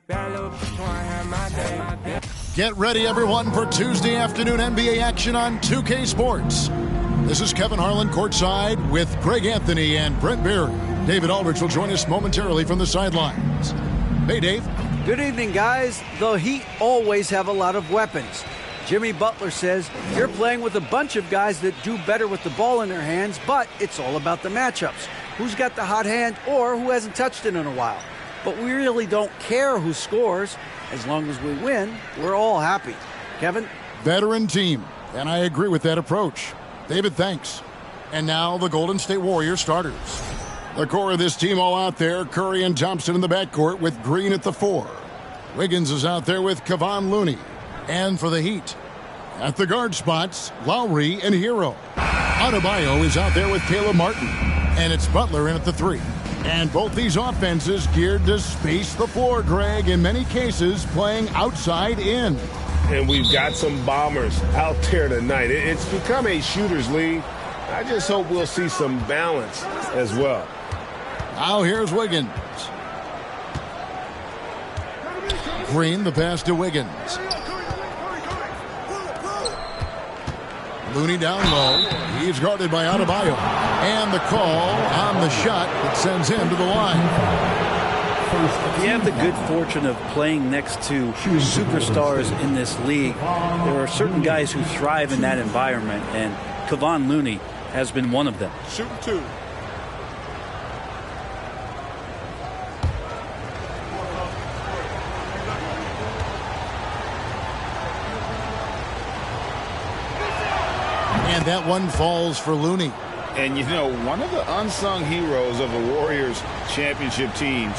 Get ready, everyone, for Tuesday afternoon NBA action on 2K Sports. This is Kevin Harlan courtside with Greg Anthony and Brent Barry. David Aldridge will join us momentarily from the sidelines. Hey, Dave. Good evening, guys. The Heat always have a lot of weapons. Jimmy Butler says you're playing with a bunch of guys that do better with the ball in their hands, but it's all about the matchups. Who's got the hot hand or who hasn't touched it in a while. But we really don't care who scores. As long as we win, we're all happy. Kevin? Veteran team, and I agree with that approach. David, thanks. And now the Golden State Warriors starters. The core of this team all out there, Curry and Thompson in the backcourt with Green at the 4. Wiggins is out there with Kevon Looney. And for the Heat, at the guard spots, Lowry and Hero. Adebayo is out there with Caleb Martin. And it's Butler in at the 3. And both these offenses geared to space the floor, Greg, in many cases playing outside in. And we've got some bombers out there tonight. It's become a shooter's league. I just hope we'll see some balance as well. Now here's Wiggins. Green, the pass to Wiggins. Looney down low. He's guarded by Adebayo. And the call on the shot that sends him to the line. You have the good fortune of playing next to superstars in this league. There are certain guys who thrive in that environment, and Kevon Looney has been one of them. Shooting 2. And that one falls for Looney. And, you know, one of the unsung heroes of the Warriors championship teams,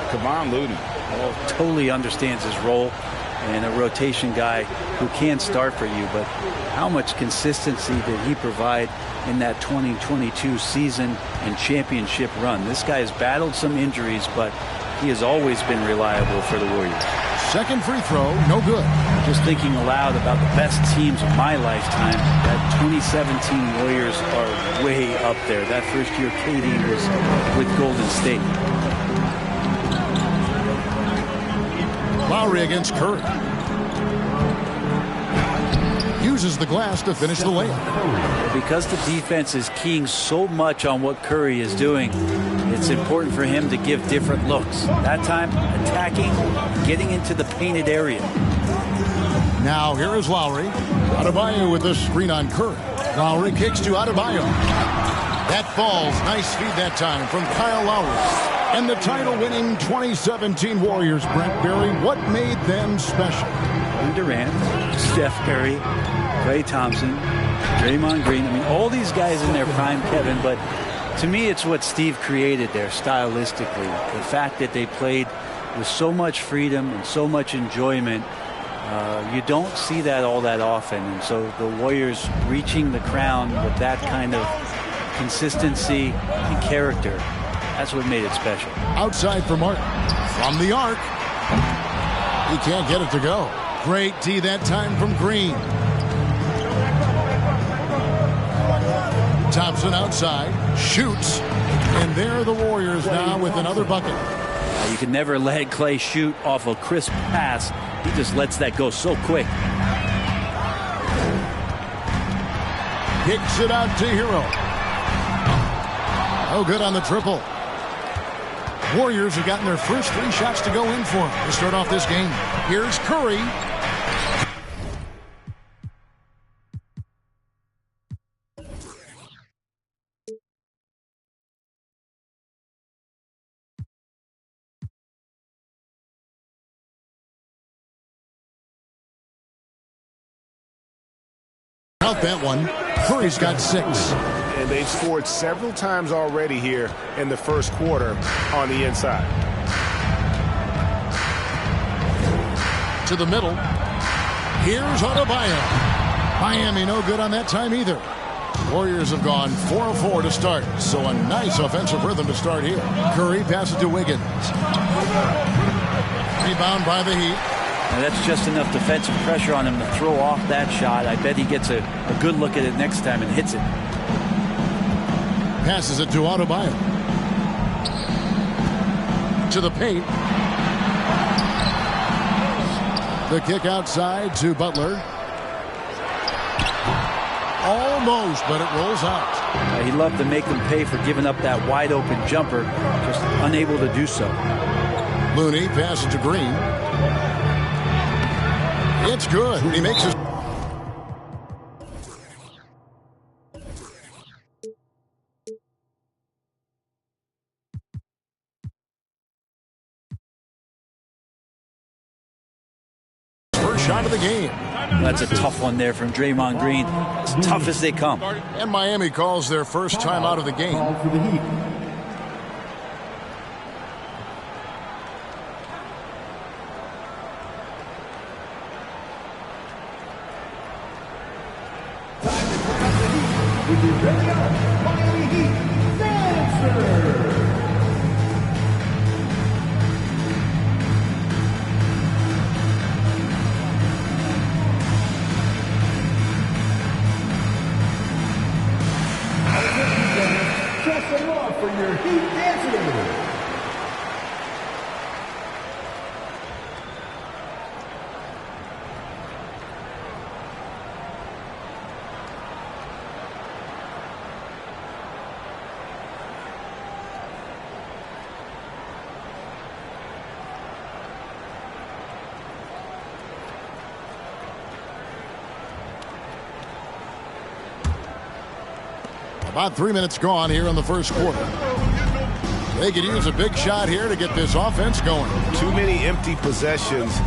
Kevon Looney. Well, totally understands his role and a rotation guy who can start for you. But how much consistency did he provide in that 2022 season and championship run? This guy has battled some injuries, but he has always been reliable for the Warriors. Second free throw, no good. Just thinking aloud about the best teams of my lifetime, that 2017 Warriors are way up there. That first year KD was with Golden State. Lowry against Curry. Uses the glass to finish the layup. Because the defense is keying so much on what Curry is doing, it's important for him to give different looks. That time, attacking, getting into the painted area. Now here is Lowry. Adebayo with the screen on Curry. Lowry kicks to Adebayo. That falls. Nice feed that time from Kyle Lowry. And the title-winning 2017 Warriors, Brent Barry, what made them special? Durant, Steph Curry, Klay Thompson, Draymond Green. I mean, all these guys in their prime, Kevin, but to me, it's what Steve created there stylistically. The fact that they played with so much freedom and so much enjoyment. You don't see that all that often. And so the Warriors reaching the crown with that kind of consistency and character, that's what made it special. Outside for Martin. From the arc. He can't get it to go. Great D that time from Green. Thompson outside. Shoots. And there are the Warriors now with another bucket. You can never let Klay shoot off a crisp pass. He just lets that go so quick. Kicks it out to Hero. Oh, good on the triple. Warriors have gotten their first 3 shots to go in for him to start off this game. Here's Curry. Out that one. Curry's got 6. And they've scored several times already here in the first quarter on the inside. To the middle. Here's Adebayo. Miami no good on that time either. Warriors have gone 4 of 4 to start, so a nice offensive rhythm to start here. Curry passes to Wiggins. Rebound by the Heat. Now that's just enough defensive pressure on him to throw off that shot. I bet he gets a good look at it next time and hits it. Passes it to Adebayo. To the paint. The kick outside to Butler. Almost, but it rolls out. He'd love to make them pay for giving up that wide open jumper, just unable to do so. Looney passes to Green. It's good. He makes his... first shot of the game. That's a tough one there from Draymond Green. As tough as they come. And Miami calls their first time out of the game. About 3 minutes gone here in the first quarter. They could use a big shot here to get this offense going. Too many empty possessions.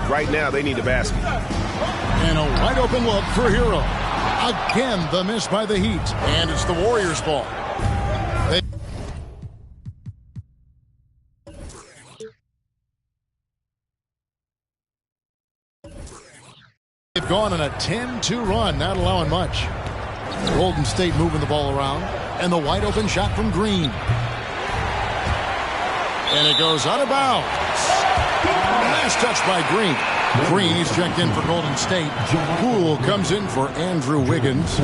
Right now, they need a basket. And a wide open look for Hero. Again, the miss by the Heat. And it's the Warriors' ball. They've gone on a 10-2 run, not allowing much. Golden State moving the ball around. And the wide open shot from Green. And it goes out of bounds. Last touch by Green. Green is checked in for Golden State. Poole comes in for Andrew Wiggins.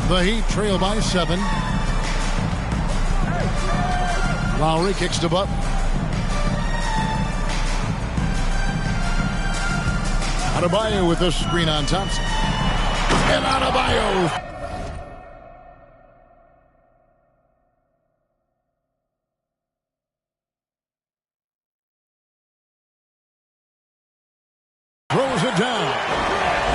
The Heat trail by 7. Lowry kicks to Butler. Adebayo with the screen on Thompson. And Adebayo. Throws it down.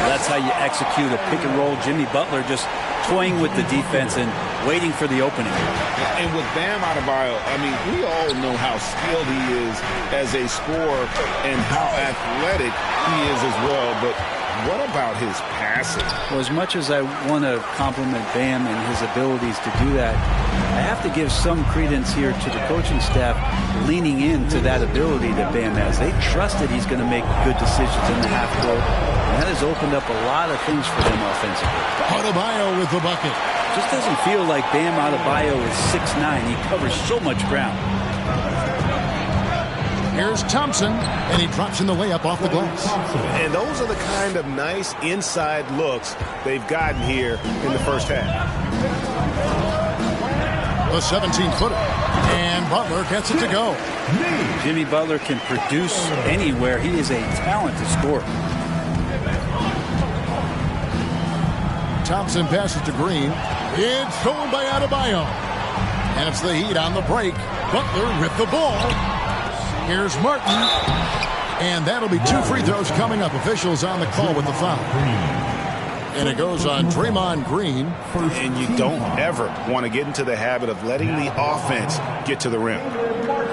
That's how you execute a pick and roll. Jimmy Butler just toying with the defense and waiting for the opening. And with Bam Adebayo, I mean, we all know how skilled he is as a scorer and how athletic he is as well. But what about his passing? Well, as much as I want to compliment Bam and his abilities to do that, I have to give some credence here to the coaching staff leaning into that ability that Bam has. They trust that he's going to make good decisions in the half court, and that has opened up a lot of things for them offensively. Adebayo with the bucket. Just doesn't feel like Bam Adebayo is 6'9". He covers so much ground. Here's Thompson, and he drops in the layup off the glass. And those are the kind of nice inside looks they've gotten here in the first half. The 17-footer. And Butler gets it to go. Jimmy Butler can produce anywhere. He is a talented scorer. Thompson passes to Green. It's stolen by Adebayo. And it's the Heat on the break. Butler with the ball. Here's Martin. And that'll be 2 free throws coming up. Officials on the call with the foul. And it goes on Draymond Green. And you don't ever want to get into the habit of letting the offense get to the rim.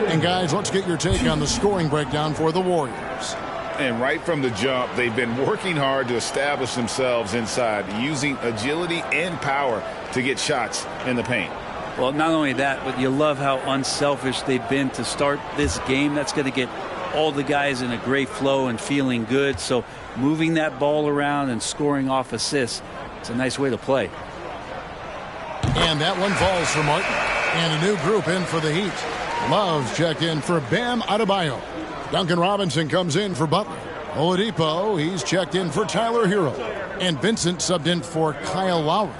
And guys, let's get your take on the scoring breakdown for the Warriors. And right from the jump, they've been working hard to establish themselves inside, using agility and power to get shots in the paint. Well, not only that, but you love how unselfish they've been to start this game. That's going to get all the guys in a great flow and feeling good. So moving that ball around and scoring off assists, it's a nice way to play. And that one falls for Martin. And a new group in for the Heat. Love's checked in for Bam Adebayo. Duncan Robinson comes in for Butler. Oladipo, he's checked in for Tyler Hero. And Vincent subbed in for Kyle Lowry.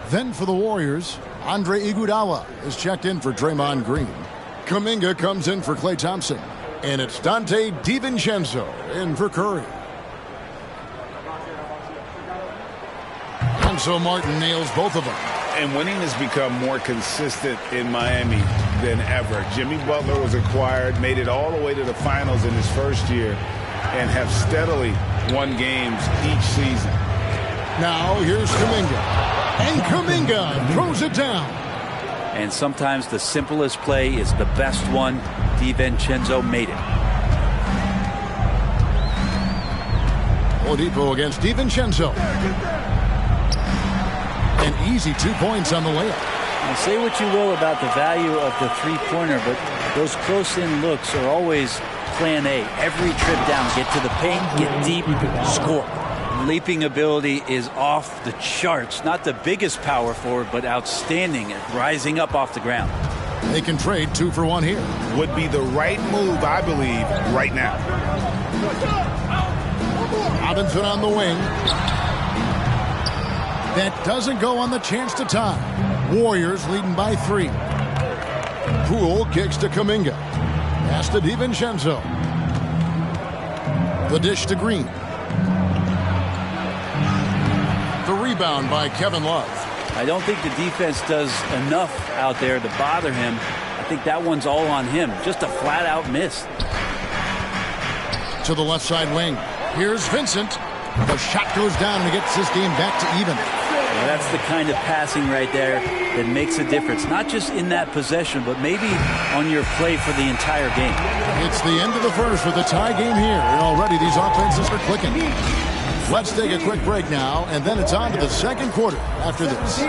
Then for the Warriors, Andre Iguodala is checked in for Draymond Green. Kuminga comes in for Klay Thompson. And it's Dante DiVincenzo in for Curry. And so Martin nails both of them. And winning has become more consistent in Miami than ever. Jimmy Butler was acquired, made it all the way to the finals in his first year, and have steadily won games each season. Now here's Kuminga. And Kuminga throws it down. And sometimes the simplest play is the best one. DiVincenzo made it. Oladipo against DiVincenzo. An easy 2 points on the layup. Now, say what you will about the value of the three-pointer, but those close-in looks are always plan A. Every trip down, get to the paint, get deep, score. Leaping ability is off the charts. Not the biggest power forward, but outstanding at rising up off the ground. They can trade 2 for 1 here. Would be the right move, I believe, right now. Robinson on the wing. That doesn't go on the chance to tie. Warriors leading by 3. Poole kicks to Kuminga. Pass to DiVincenzo. The dish to Green. The rebound by Kevin Love. I don't think the defense does enough out there to bother him. I think that one's all on him. Just a flat-out miss. To the left side wing. Here's Vincent. The shot goes down and gets this game back to even. Well, that's the kind of passing right there that makes a difference. Not just in that possession, but maybe on your play for the entire game. It's the end of the first with a tie game here. And already these offenses are clicking. Let's take a quick break now, and then it's on to the second quarter after this.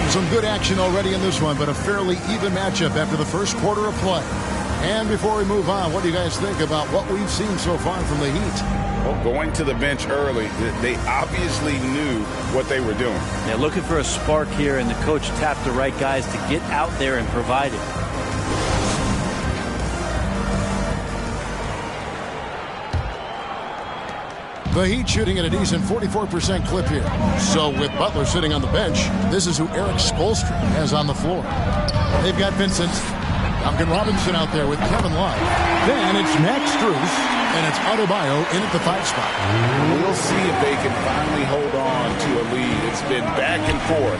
Some good action already in this one, but a fairly even matchup after the first quarter of play. And before we move on, what do you guys think about what we've seen so far from the Heat? Well, going to the bench early, they obviously knew what they were doing. Yeah, looking for a spark here, and the coach tapped the right guys to get out there and provide it. The Heat shooting at a decent 44% clip here. So with Butler sitting on the bench, this is who Eric Spoelstra has on the floor. They've got Vincent, Duncan Robinson out there with Kevin Love. Then it's Max Strus, and it's Adebayo in at the 5 spot. We'll see if they can finally hold on to a lead. It's been back and forth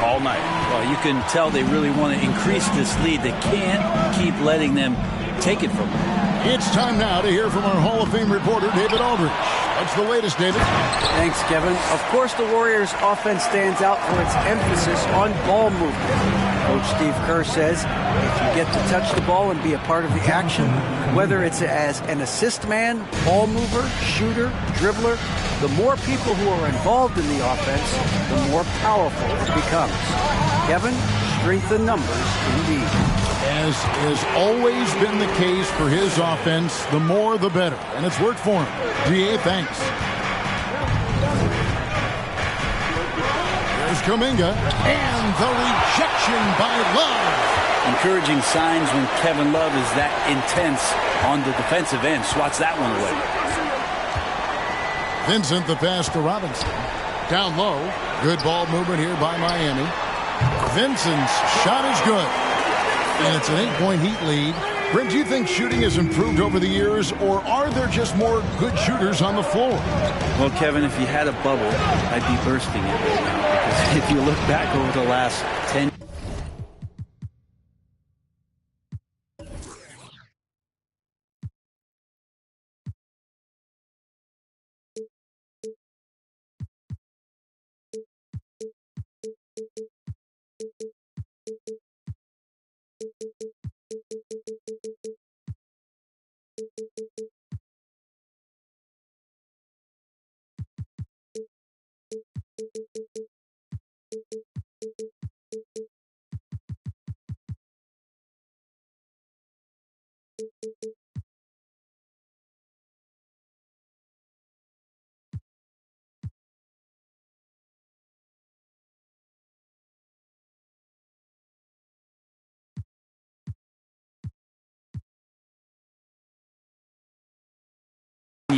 all night. Well, you can tell they really want to increase this lead. They can't keep letting them take it from them. It's time now to hear from our Hall of Fame reporter, David Aldridge. What's the latest, David? Thanks, Kevin. Of course, the Warriors' offense stands out for its emphasis on ball movement. Coach Steve Kerr says if you get to touch the ball and be a part of the action, whether it's as an assist man, ball mover, shooter, dribbler, the more people who are involved in the offense, the more powerful it becomes. Kevin, strength in numbers indeed. As has always been the case for his offense, the more the better. And it's worked for him. DA, thanks. There's Kuminga. And the rejection by Love. Encouraging signs when Kevin Love is that intense on the defensive end. Swats that one away. Vincent, the pass to Robinson. Down low. Good ball movement here by Miami. Vincent's shot is good. And it's an 8-point Heat lead. Brent, do you think shooting has improved over the years, or are there just more good shooters on the floor? Well, Kevin, if you had a bubble, I'd be bursting it right now. Because if you look back over the last 10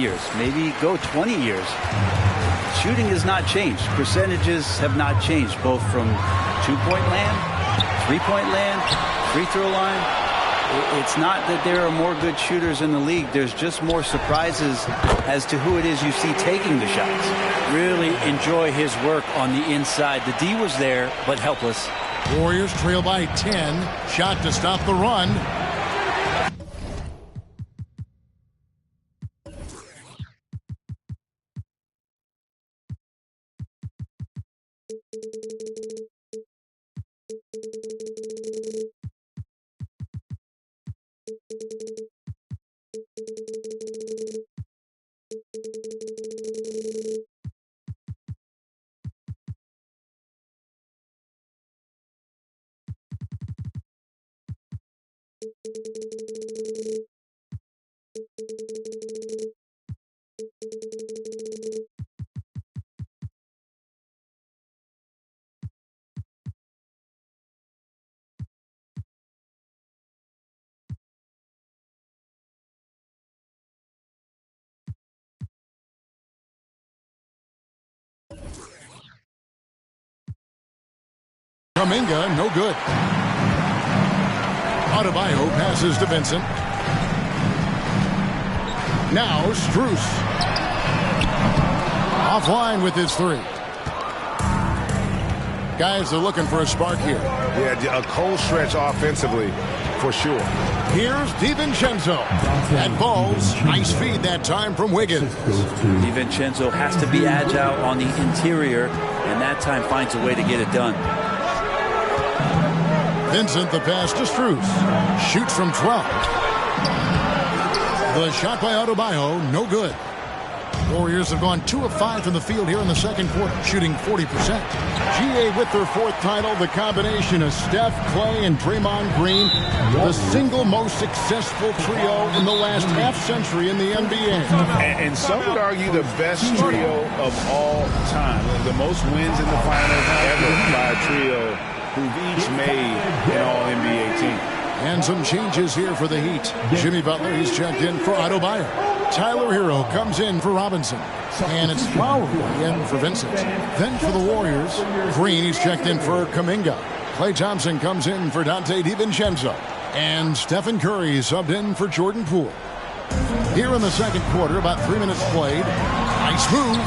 years, maybe go 20 years. Shooting has not changed. Percentages have not changed, both from two-point land, three-point land, free throw line. It's not that there are more good shooters in the league. There's just more surprises as to who it is you see taking the shots. Really enjoy his work on the inside. The D was there, but helpless. Warriors trail by 10. Shot to stop the run. Kuminga, no good. Adebayo passes to Vincent. Now Strus. Offline with his three. Guys are looking for a spark here. Yeah, a cold stretch offensively, for sure. Here's DiVincenzo. And balls. Nice feed that time from Wiggins. DiVincenzo has to be agile on the interior, and that time finds a way to get it done. Vincent, the pass to Strus. Shoots from 12. The shot by Adebayo, no good. Warriors have gone 2 of 5 from the field here in the second quarter, shooting 40%. GA with their 4th title, the combination of Steph, Clay, and Draymond Green, the single most successful trio in the last half-century in the NBA. And some would argue the best trio of all time. The most wins in the finals ever by a trio who've each made an All-NBA team. And some changes here for the Heat. Jimmy Butler, he's checked in for Adebayo. Tyler Hero comes in for Robinson. And it's Lowry in for Vincent. Then for the Warriors, Green, he's checked in for Kuminga. Klay Thompson comes in for Dante DiVincenzo. And Stephen Curry subbed in for Jordan Poole. Here in the second quarter, about 3 minutes played. Nice move.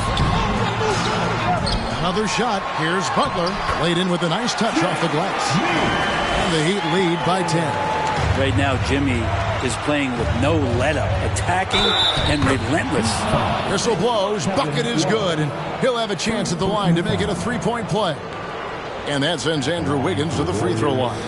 Another shot. Here's Butler. Laid in with a nice touch off the glass. And the Heat lead by 10. Right now, Jimmy is playing with no let-up, attacking and relentless. Whistle blows. Bucket is good. And he'll have a chance at the line to make it a three-point play. And that sends Andrew Wiggins to the free throw line.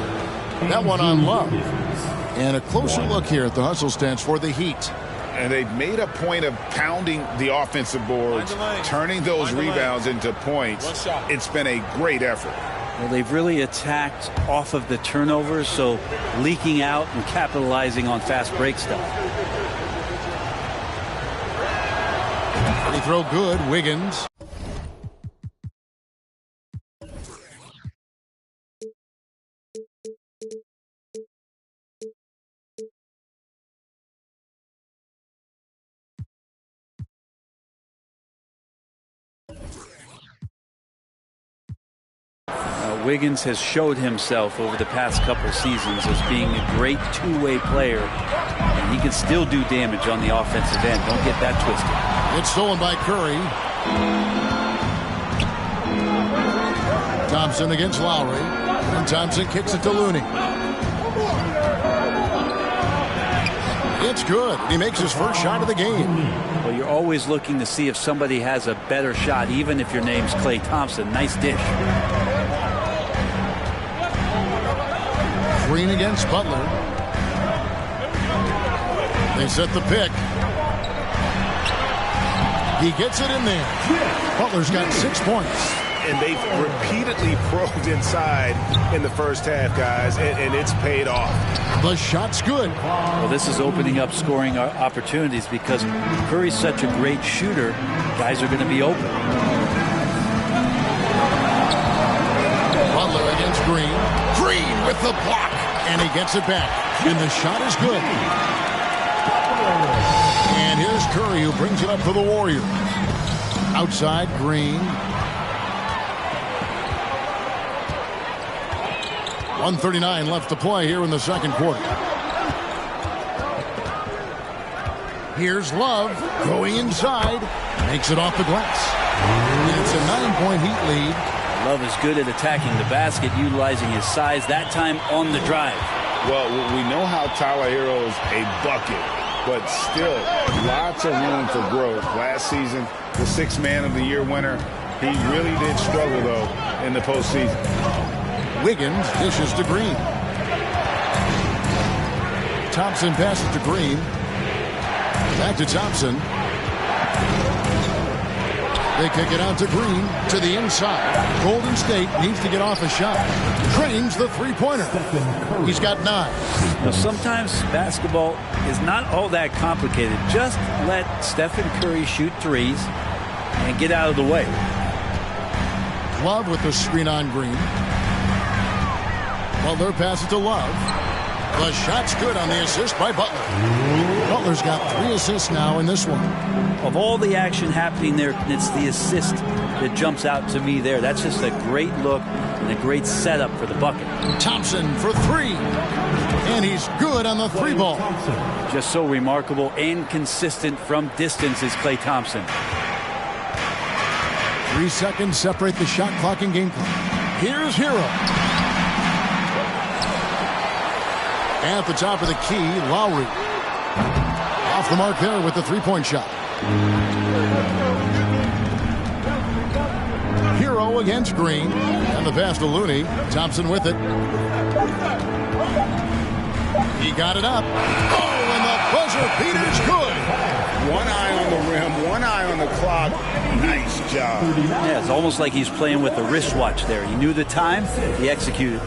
That one on Love. And a closer look here at the hustle stats for the Heat. And they've made a point of pounding the offensive boards, turning those rebounds into points. It's been a great effort. Well, they've really attacked off of the turnovers, so leaking out and capitalizing on fast break stuff. Free throw good, Wiggins. Wiggins has showed himself over the past couple seasons as being a great two-way player, and he can still do damage on the offensive end. Don't get that twisted. It's stolen by Curry. Thompson against Lowry, and Thompson kicks it to Looney. It's good. He makes his first shot of the game. Well, you're always looking to see if somebody has a better shot, even if your name's Klay Thompson. Nice dish. Green against Butler. They set the pick. He gets it in there. Butler's got 6 points. And they've repeatedly probed inside in the first half, guys, and it's paid off. The shot's good. Well, this is opening up scoring opportunities because Curry's such a great shooter. Guys are going to be open. Butler against Green. Green with the block. And he gets it back. And the shot is good. And here's Curry, who brings it up for the Warriors. Outside, Green. 1:39 left to play here in the second quarter. Here's Love going inside. Makes it off the glass. And it's a 9-point Heat lead. Love is good at attacking the basket, utilizing his size, that time on the drive. Well, we know how Tyler Hero's a bucket, but still lots of room for growth. Last season, the 6th Man of the Year winner, he really did struggle, though, in the postseason. Wiggins dishes to Green. Thompson passes to Green. Back to Thompson. They kick it out to Green to the inside. Golden State needs to get off a shot. Drains the three-pointer. He's got 9. Now, sometimes basketball is not all that complicated. Just let Stephen Curry shoot threes and get out of the way. Love with the screen on Green. Butler passes to Love. The shot's good on the assist by Butler. Butler's got 3 assists now in this one. Of all the action happening there, it's the assist that jumps out to me there. That's just a great look and a great setup for the bucket. Thompson for 3. And he's good on the 3 ball. Just so remarkable and consistent from distance is Klay Thompson. 3 seconds separate the shot clock and game clock. Here's Hero. At the top of the key, Lowry. Off the mark there with the 3-point shot. Hero against Green. And the pass to Looney. Thompson with it. He got it up. Oh, and the buzzer beater's good. One eye on the rim, one eye on the clock. Nice job. Yeah, it's almost like he's playing with a wristwatch there. He knew the time, he executed.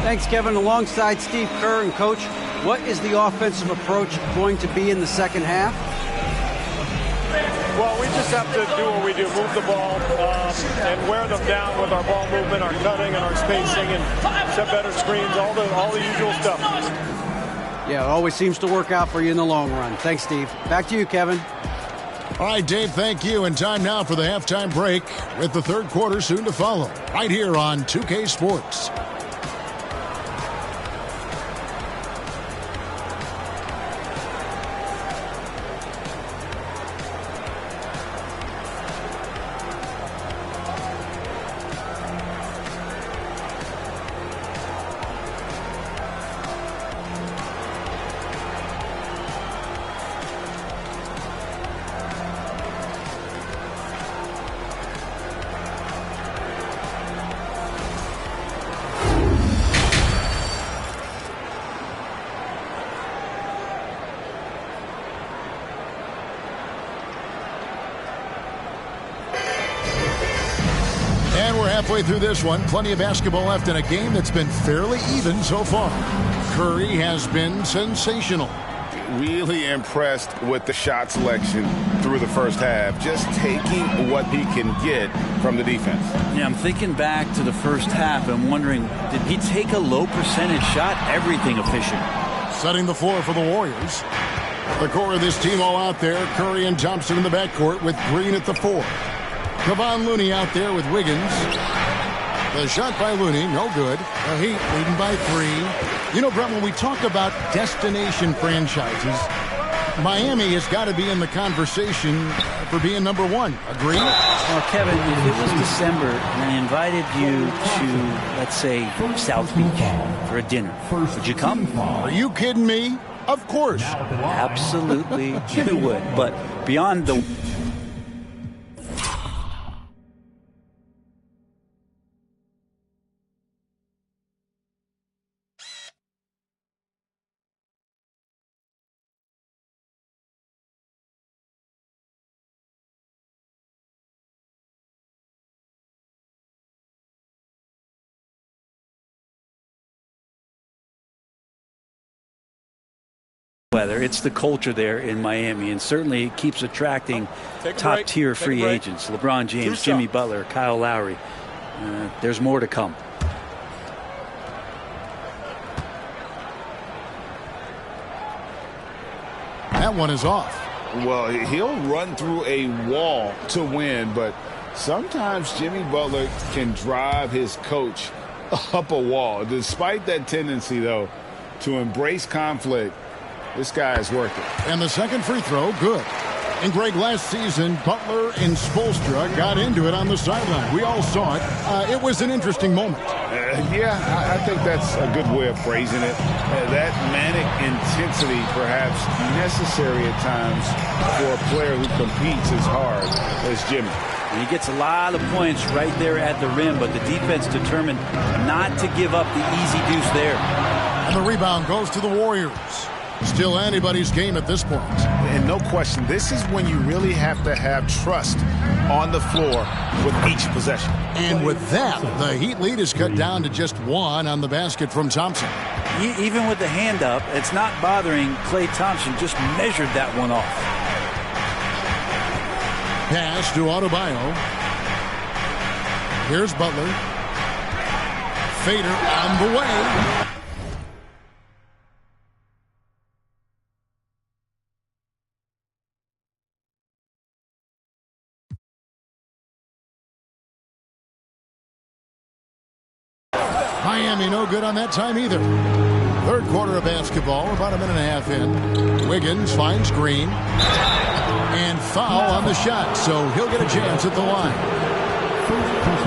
Thanks, Kevin. Alongside Steve Kerr and Coach, what is the offensive approach going to be in the second half? Well, we just have to do what we do, move the ball and wear them down with our ball movement, our cutting, and our spacing, and set better screens, all the usual stuff. Yeah, it always seems to work out for you in the long run. Thanks, Steve. Back to you, Kevin. All right, Dave, thank you. And time now for the halftime break with the third quarter soon to follow. Right here on 2K Sports. Halfway through this one, plenty of basketball left in a game that's been fairly even so far. Curry has been sensational. Really impressed with the shot selection through the first half, just taking what he can get from the defense. Yeah, I'm thinking back to the first half and wondering, did he take a low percentage shot? Everything efficient. Setting the floor for the Warriors. The core of this team all out there. Curry and Thompson in the backcourt with Green at the 4. Kevon Looney out there with Wiggins. The shot by Looney, no good. The Heat leading by 3. You know, Brent, when we talk about destination franchises, Miami has got to be in the conversation for being number 1. Agree? Well, Kevin, if it was December and I invited you to, let's say, South Beach for a dinner, would you come? Are you kidding me? Of course. Absolutely, you would. But beyond the Weather. It's the culture there in Miami, and certainly it keeps attracting top-tier free agents. LeBron James, Jimmy Butler, Kyle Lowry. There's more to come. That one is off. Well, he'll run through a wall to win, but sometimes Jimmy Butler can drive his coach up a wall. Despite that tendency, though, to embrace conflict, this guy is worth it. And the second free throw, good. And Greg, last season, Butler and Spoelstra got into it on the sideline. We all saw it. It was an interesting moment. Yeah, I think that's a good way of phrasing it. That manic intensity, perhaps necessary at times for a player who competes as hard as Jimmy. And he gets a lot of points right there at the rim, but the defense determined not to give up the easy deuce there. And the rebound goes to the Warriors. Still anybody's game at this point. And no question, this is when you really have to have trust on the floor with each possession. And with that, the Heat lead is cut down to just one on the basket from Thompson. Even with the hand up, it's not bothering Klay Thompson. Just measured that one off. Pass to Adebayo. Here's Butler. Fader on the way. Miami no good on that time either. Third quarter of basketball, about a minute and a half in. Wiggins finds Green. And foul on the shot, so he'll get a chance at the line.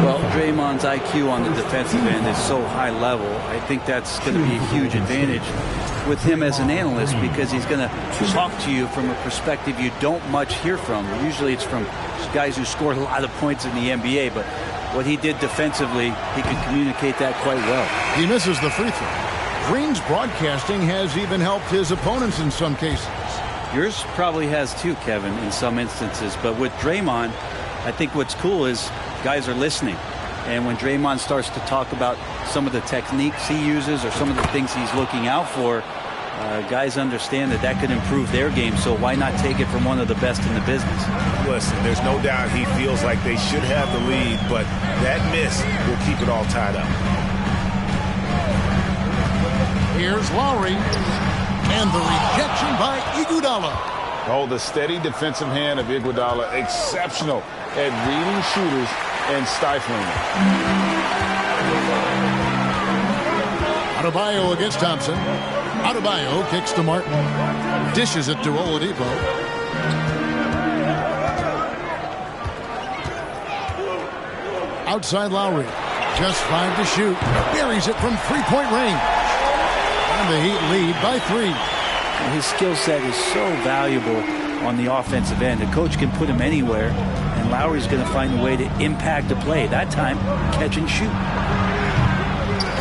Well, Draymond's IQ on the defensive end is so high level. I think that's going to be a huge advantage with him as an analyst, because he's going to talk to you from a perspective you don't much hear from. Usually it's from guys who scored a lot of points in the NBA, but what he did defensively, he can communicate that quite well. He misses the free throw. Green's broadcasting has even helped his opponents in some cases. Yours probably has too, Kevin, in some instances. But with Draymond, I think what's cool is guys are listening. And when Draymond starts to talk about some of the techniques he uses or some of the things he's looking out for, guys understand that that could improve their game. So why not take it from one of the best in the business? Listen, there's no doubt he feels like they should have the lead, but that miss will keep it all tied up. Here's Lowry. And the rejection by Iguodala. Oh, the steady defensive hand of Iguodala, exceptional at reading shooters and stifling them. Adebayo against Thompson. Adebayo kicks to Martin. Dishes it to Oladipo. Outside Lowry. Just 5 to shoot. Buries it from three-point range. And the Heat lead by 3. His skill set is so valuable on the offensive end. The coach can put him anywhere, and Lowry's going to find a way to impact the play. That time, catch and shoot.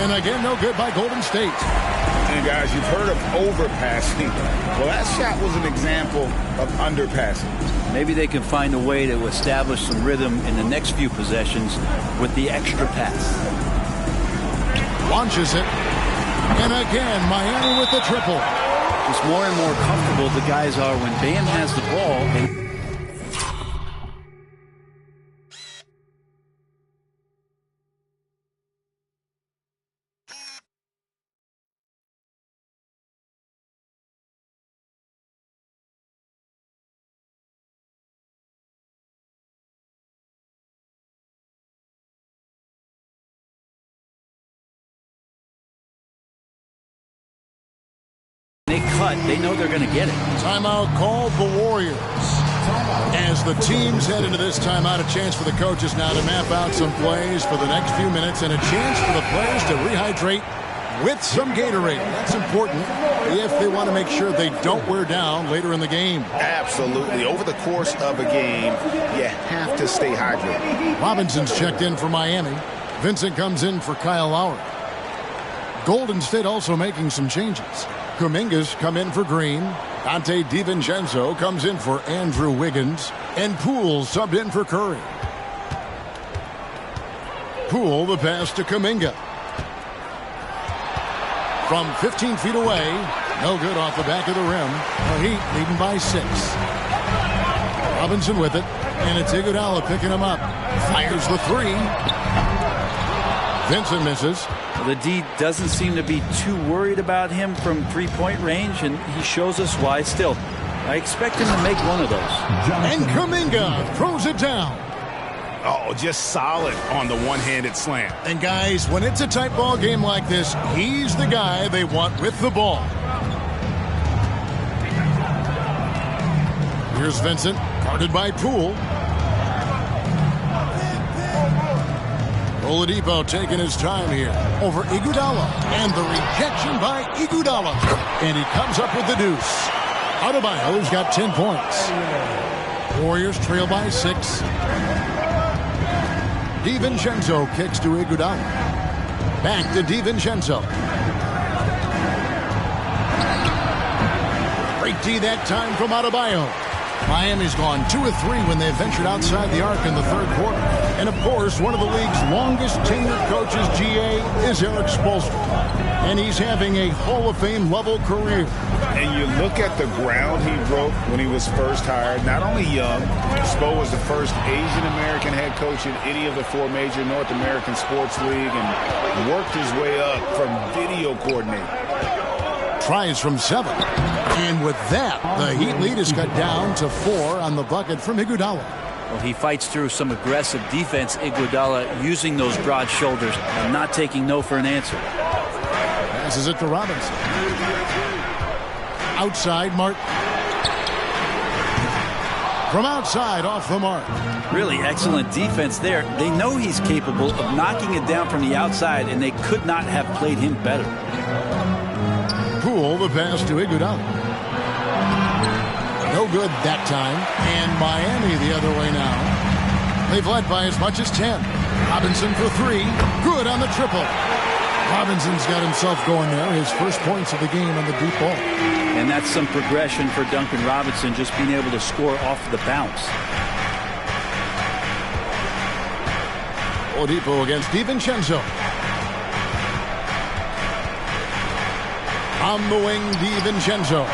And again, no good by Golden State. And guys, you've heard of overpassing. Well, that shot was an example of underpassing. Maybe they can find a way to establish some rhythm in the next few possessions with the extra pass. Launches it. And again, Miami with the triple. Just more and more comfortable the guys are when Bam has the ball. They cut. They know they're going to get it. Timeout called the Warriors. As the teams head into this timeout, a chance for the coaches now to map out some plays for the next few minutes and a chance for the players to rehydrate with some Gatorade. That's important if they want to make sure they don't wear down later in the game. Absolutely. Over the course of a game, you have to stay hydrated. Robinson's checked in for Miami. Vincent comes in for Kyle Lowry. Golden State also making some changes. Kuminga's come in for Green. Dante DiVincenzo comes in for Andrew Wiggins. And Poole subbed in for Curry. Poole the pass to Kuminga. From 15 feet away, No good off the back of the rim. The Heat leading by 6. Robinson with it, and it's Iguodala picking him up. Fires the 3. Vincent misses. Well, the D doesn't seem to be too worried about him from three-point range, and he shows us why. Still, I expect him to make one of those. And Kuminga throws it down. Oh, just solid on the one-handed slam. And guys, when it's a tight ball game like this, he's the guy they want with the ball. Here's Vincent, guarded by Poole. Oladipo taking his time here over Iguodala. And the rejection by Iguodala. And he comes up with the deuce. Adebayo's got 10 points. Warriors trail by 6. DiVincenzo kicks to Iguodala. Back to DiVincenzo. Great D that time from Adebayo. Miami's gone 2 of 3 when they ventured outside the arc in the third quarter. And of course, one of the league's longest tenured coaches, GA, is Eric Spoelstra. And he's having a Hall of Fame level career. And you look at the ground he broke when he was first hired. Not only young, Spo was the first Asian American head coach in any of the 4 major North American sports league and worked his way up from video coordinator. Tries from 7. And with that, the Heat lead is cut down to 4 on the bucket from Iguodala. Well, he fights through some aggressive defense, Iguodala, using those broad shoulders and not taking no for an answer. Passes it to Robinson. Outside, Martin. From outside, off the mark. Really excellent defense there. They know he's capable of knocking it down from the outside, and they could not have played him better. Poole, the pass to Iguodala. No good that time. And Miami the other way now. They've led by as much as 10. Robinson for 3. Good on the triple. Robinson's got himself going there. His first points of the game on the deep ball. And that's some progression for Duncan Robinson, just being able to score off the bounce. Oladipo against DiVincenzo. On the wing, DiVincenzo.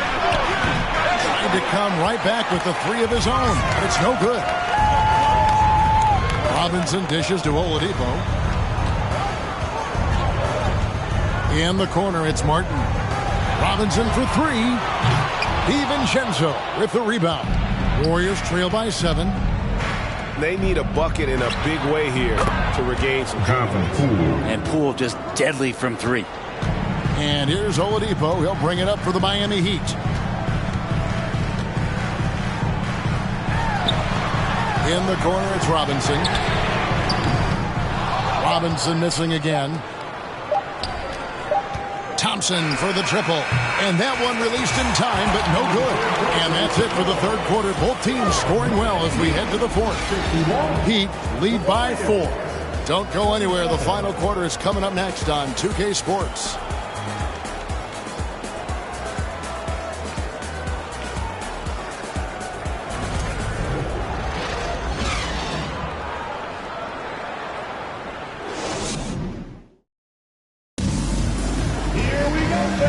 Trying to come right back with the 3 of his own, but it's no good. Robinson dishes to Oladipo. In the corner, it's Martin. Robinson for 3. DiVincenzo with the rebound. Warriors trail by 7. They need a bucket in a big way here to regain some confidence. And Poole just deadly from 3. And here's Oladipo. He'll bring it up for the Miami Heat. In the corner, it's Robinson. Robinson missing again. Thompson for the triple. And that one released in time, but no good. And that's it for the third quarter. Both teams scoring well as we head to the fourth. Heat lead by 4. Don't go anywhere. The final quarter is coming up next on 2K Sports.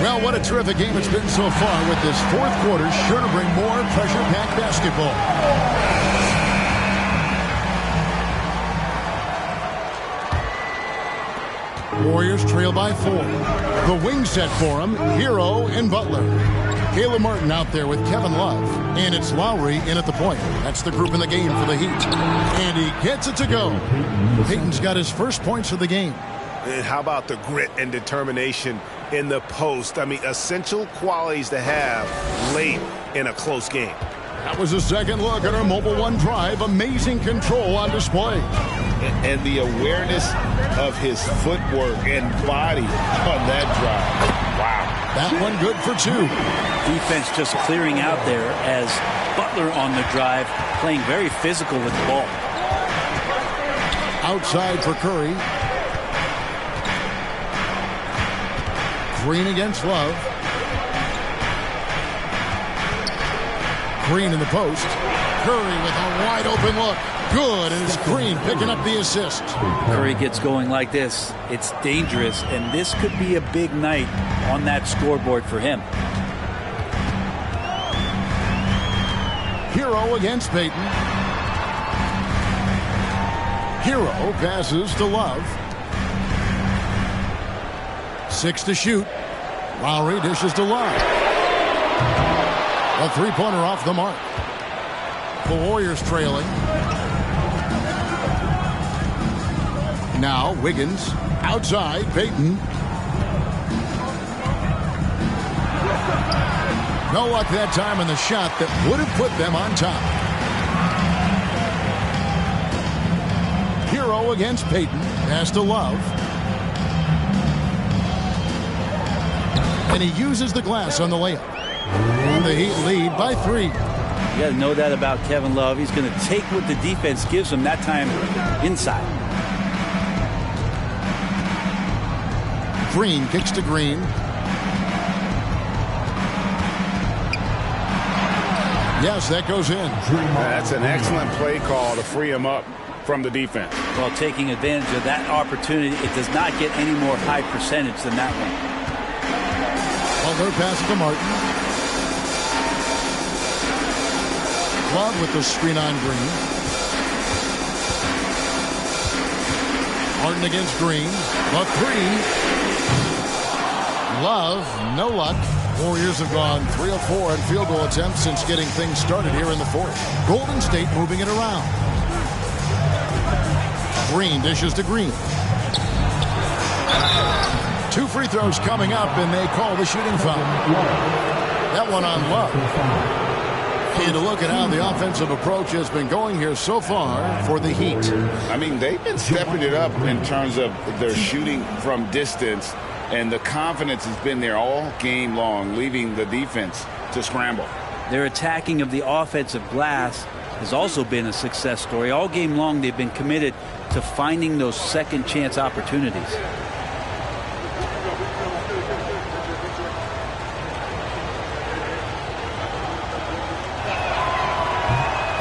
Well, what a terrific game it's been so far, with this fourth quarter sure to bring more pressure-packed basketball. Warriors trail by 4. The wing set for them, Hero and Butler. Caleb Martin out there with Kevin Love. And it's Lowry in at the point. That's the group in the game for the Heat. And he gets it to go. Payton's got his first points of the game. And how about the grit and determination in the post? I mean, essential qualities to have late in a close game. That was a second look at our Mobile One drive. Amazing control on display. And the awareness of his footwork and body on that drive. Wow. That one good for 2. Defense just clearing out there as Butler on the drive, playing very physical with the ball. Outside for Curry. Green against Love. Green in the post. Curry with a wide open look. Good, and it's Green picking up the assist. Curry gets going like this. It's dangerous, and this could be a big night on that scoreboard for him. Hero against Payton. Hero passes to Love. 6 to shoot. Lowry dishes to Love. A three-pointer off the mark. The Warriors trailing. Now Wiggins outside. Payton. No luck that time in the shot that would have put them on top. Hero against Payton. Pass to Love. And he uses the glass on the layup. And the Heat lead by 3. You got to know that about Kevin Love. He's going to take what the defense gives him, that time inside. Green kicks to Green. Yes, that goes in. That's an excellent play call to free him up from the defense. Well, taking advantage of that opportunity, it does not get any more high percentage than that one. Butler passes to Martin. Love with the screen on Green. Martin against Green. The 3. Love, no luck. Warriors have gone 3 of 4 in field goal attempts since getting things started here in the fourth. Golden State moving it around. Green dishes to Green. 2 free throws coming up, and they call the shooting foul. That one on Love. And to look at how the offensive approach has been going here so far for the Heat. I mean, they've been stepping it up in terms of their shooting from distance, and the confidence has been there all game long, leaving the defense to scramble. Their attacking of the offensive glass has also been a success story. All game long, they've been committed to finding those second chance opportunities.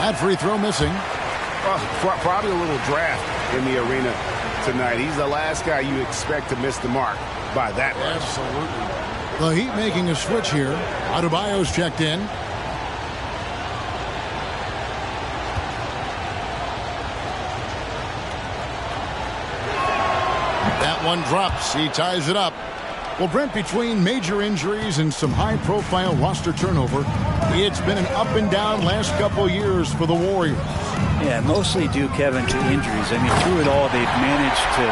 That free throw missing. Probably a little draft in the arena tonight. He's the last guy you expect to miss the mark by that much. Absolutely. The Heat making a switch here. Adebayo's checked in. That one drops. He ties it up. Well, Brent, between major injuries and some high-profile roster turnover, it's been an up-and-down last couple of years for the Warriors. Yeah, mostly due, Kevin, to injuries. I mean, through it all, they've managed to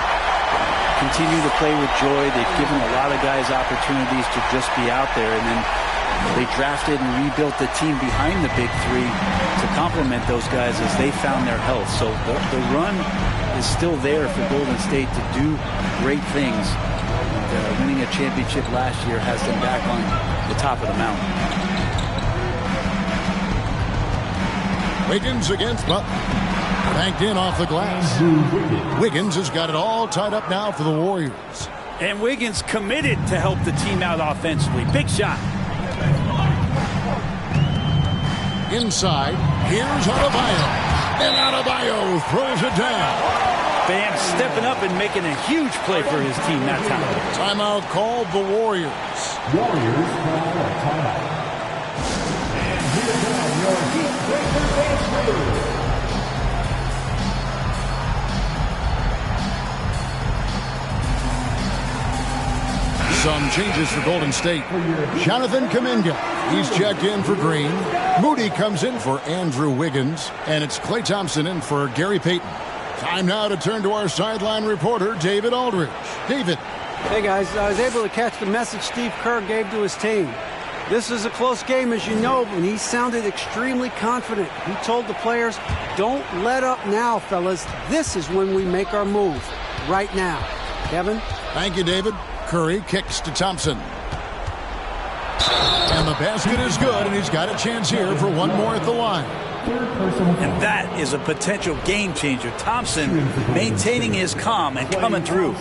continue to play with joy. They've given a lot of guys opportunities to just be out there, and then they drafted and rebuilt the team behind the big three to complement those guys as they found their health. So the run is still there for Golden State to do great things. And, winning a championship last year has them back on the top of the mountain. Wiggins against Butler. Banked in off the glass. Wiggins has got it all tied up now for the Warriors. And Wiggins committed to help the team out offensively. Big shot. Inside, here's Adebayo. And Adebayo throws it down. Bam stepping up and making a huge play for his team that time. Timeout called the Warriors. Warriors call a timeout. And here come your Heat Breaker Dancers. Some changes for Golden State. Jonathan Kuminga, he's checked in for Green. Moody comes in for Andrew Wiggins. And it's Klay Thompson in for Gary Payton. Time now to turn to our sideline reporter, David Aldridge. David. Hey, guys. I was able to catch the message Steve Kerr gave to his team. This is a close game, as you know, and he sounded extremely confident. He told the players, don't let up now, fellas. This is when we make our move. Right now. Kevin? Thank you, David. Curry kicks to Thompson. And the basket is good, and he's got a chance here for one more at the line. And that is a potential game changer. Thompson maintaining his calm and coming through.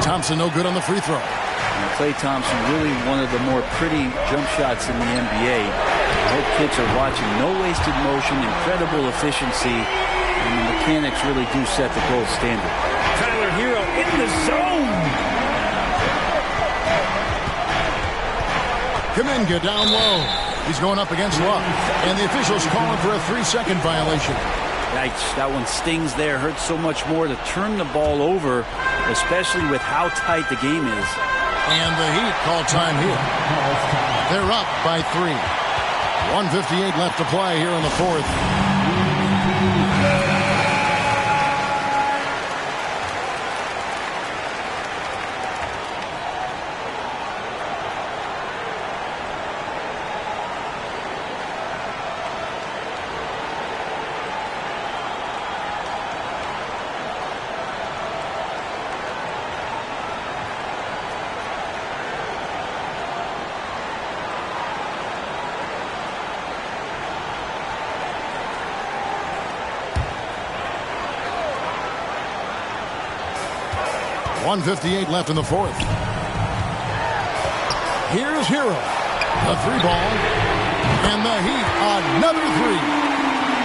Thompson no good on the free throw. And Klay Thompson, really one of the more pretty jump shots in the NBA. I hope kids are watching. No wasted motion, incredible efficiency, and the mechanics really do set the gold standard. Tyler Hero in the zone. Kuminga down low. He's going up against Love. And the officials calling for a 3-second violation. Yikes, that one stings there. Hurts so much more to turn the ball over, especially with how tight the game is. And the Heat call time here. They're up by 3. 1:58 left to play here in the fourth. .158 left in the fourth. Here's Hero. The 3-ball. And the Heat, another 3.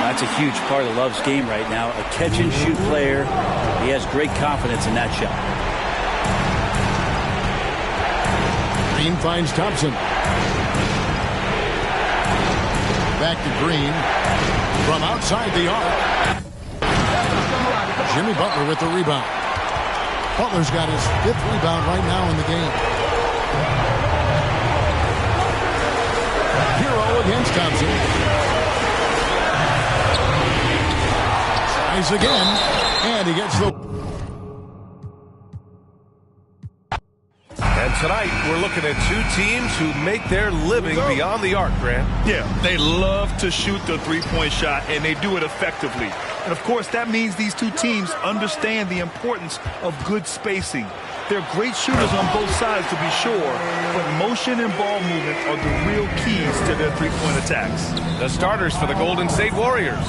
That's a huge part of Love's game right now. A catch-and-shoot player. He has great confidence in that shot. Green finds Thompson. Back to Green. From outside the arc. Jimmy Butler with the rebound. Butler's got his 5th rebound right now in the game. Hero against Thompson. Tries again, and he gets the... And tonight, we're looking at two teams who make their living beyond the arc, Grant. Yeah, they love to shoot the three-point shot, and they do it effectively. And, of course, that means these two teams understand the importance of good spacing. They're great shooters on both sides, to be sure, but motion and ball movement are the real keys to their three-point attacks. The starters for the Golden State Warriors.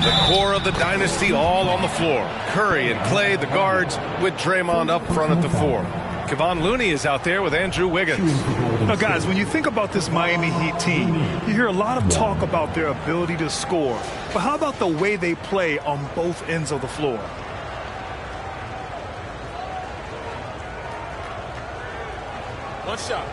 The core of the dynasty all on the floor. Curry and Klay, the guards, with Draymond up front at the 4. Kevon Looney is out there with Andrew Wiggins. Now, guys, when you think about this Miami Heat team, you hear a lot of talk about their ability to score. But how about the way they play on both ends of the floor? One shot.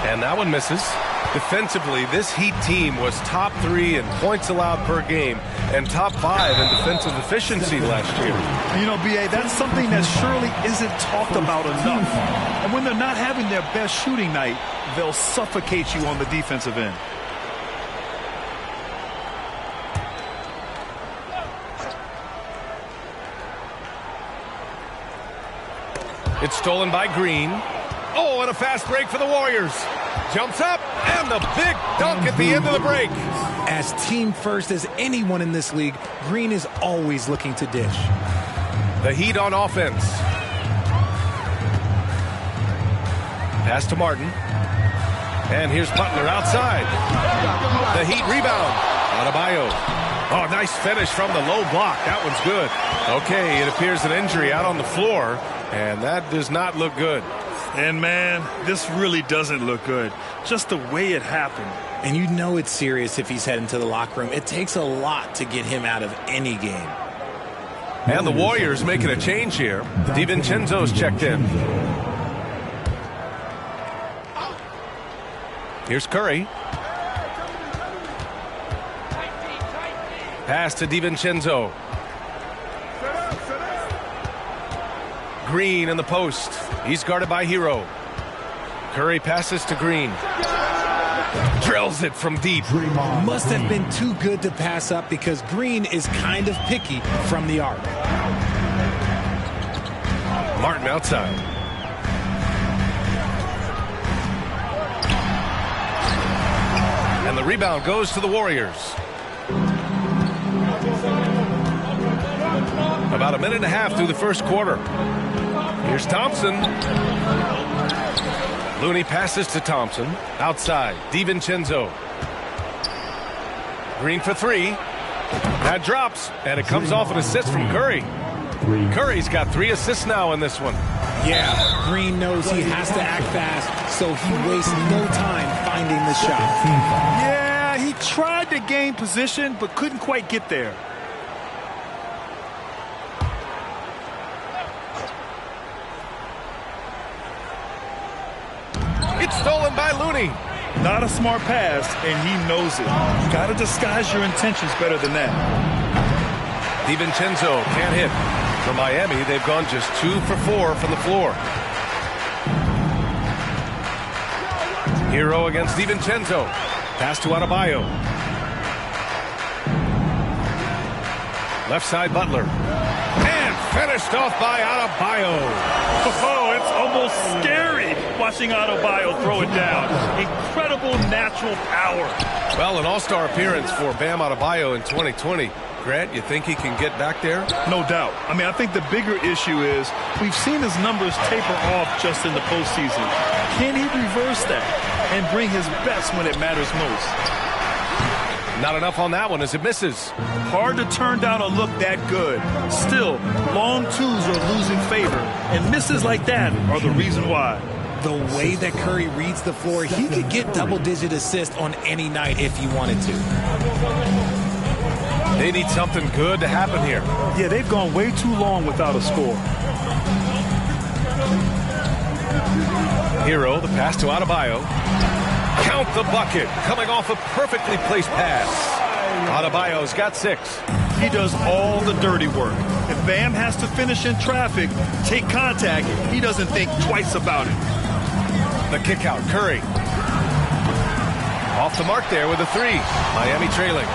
And that one misses. Defensively, this Heat team was top 3 in points allowed per game and top 5 in defensive efficiency last year. You know, B.A., that's something that surely isn't talked about enough. And when they're not having their best shooting night, they'll suffocate you on the defensive end. It's stolen by Green. Oh, and a fast break for the Warriors. Jumps up, and the big dunk at the end of the break. As team first as anyone in this league, Green is always looking to dish. The Heat on offense. Pass to Martin. And here's Butler outside. The Heat rebound. Adebayo. Oh, nice finish from the low block. That one's good. Okay, it appears an injury out on the floor, and that does not look good. And, man, this really doesn't look good. Just the way it happened. And you know it's serious if he's heading to the locker room. It takes a lot to get him out of any game. And the Warriors making a change here. DiVincenzo's checked in. Here's Curry. Pass to DiVincenzo. Green in the post. He's guarded by Hero. Curry passes to Green. Drills it from deep. Must have been too good to pass up because Green is kind of picky from the arc. Martin outside. And the rebound goes to the Warriors. About a minute and a half through the first quarter. Here's Thompson. Looney passes to Thompson. Outside, DiVincenzo. Green for three. That drops, and it comes off an assist from Curry. Curry's got 3 assists now in this one. Yeah, Green knows he has to act fast, so he wastes no time finding the shot. Yeah, he tried to gain position, but couldn't quite get there. It's stolen by Looney. Not a smart pass, and he knows it. You got to disguise your intentions better than that. DiVincenzo can't hit. For Miami, they've gone just 2 for 4 from the floor. Hero against DiVincenzo. Pass to Adebayo. Left side, Butler. And finished off by Adebayo. Oh, it's almost scary watching Adebayo throw it down. Incredible natural power. Well, an all-star appearance for Bam Adebayo in 2020. Grant, you think he can get back there? No doubt. I mean, I think the bigger issue is we've seen his numbers taper off just in the postseason. Can he reverse that and bring his best when it matters most? Not enough on that one as it misses. Hard to turn down a look that good. Still, long twos are losing favor, and misses like that are the reason why. The way that Curry reads the floor, he could get double-digit assists on any night if he wanted to. They need something good to happen here. Yeah, they've gone way too long without a score. Hero, the pass to Adebayo. Count the bucket, coming off a perfectly placed pass. Adebayo's got 6. He does all the dirty work. If Bam has to finish in traffic, take contact, he doesn't think twice about it. The kick out, Curry. Off the mark there with a 3. Miami trailing.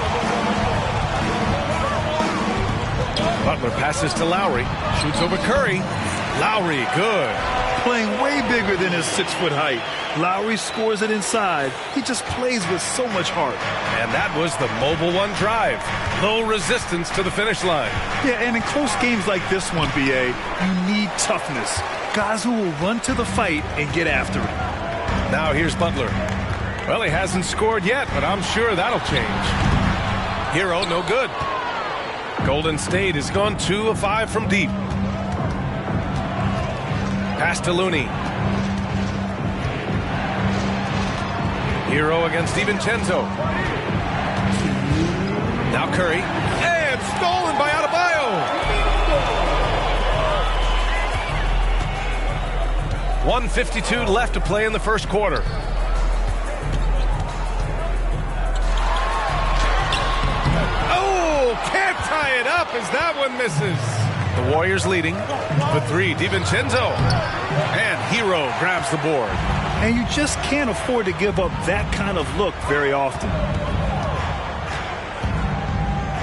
Butler passes to Lowry. Shoots over Curry. Lowry, good. Playing way bigger than his 6-foot height. Lowry scores it inside. He just plays with so much heart. And that was the Mobile One drive. Low resistance to the finish line. Yeah, and in close games like this one, BA, you need toughness. Guys who will run to the fight and get after it. Now here's Butler. Well, he hasn't scored yet, but I'm sure that'll change. Hero, no good. Golden State has gone 2 of 5 from deep. Pass to Looney. Hero against DiVincenzo. Now Curry. And stolen by Adebayo. 1:52 left to play in the first quarter. Can't tie it up as that one misses. The Warriors leading with 3. DiVincenzo. And Hero grabs the board. And you just can't afford to give up that kind of look very often.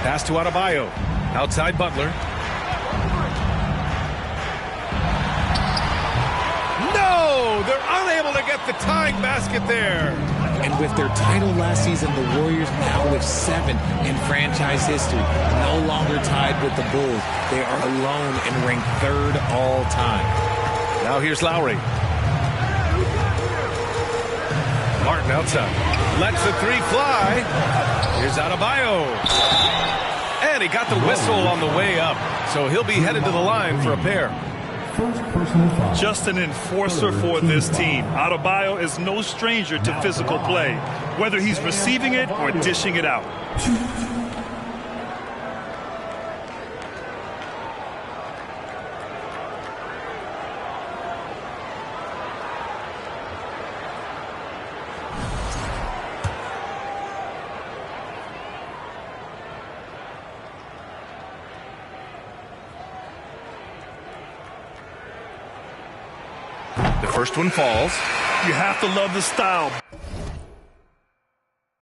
Pass to Adebayo. Outside Butler. No! They're unable to get the tying basket there. And with their title last season, the Warriors now with 7 in franchise history. No longer tied with the Bulls. They are alone and ranked 3rd all time. Now here's Lowry. Martin outside. Lets the 3 fly. Here's Adebayo. And he got the whistle on the way up. So he'll be headed to the line for a pair. Just an enforcer for this team. Adebayo is no stranger to physical play, whether he's receiving it or dishing it out. The first one falls. You have to love the style.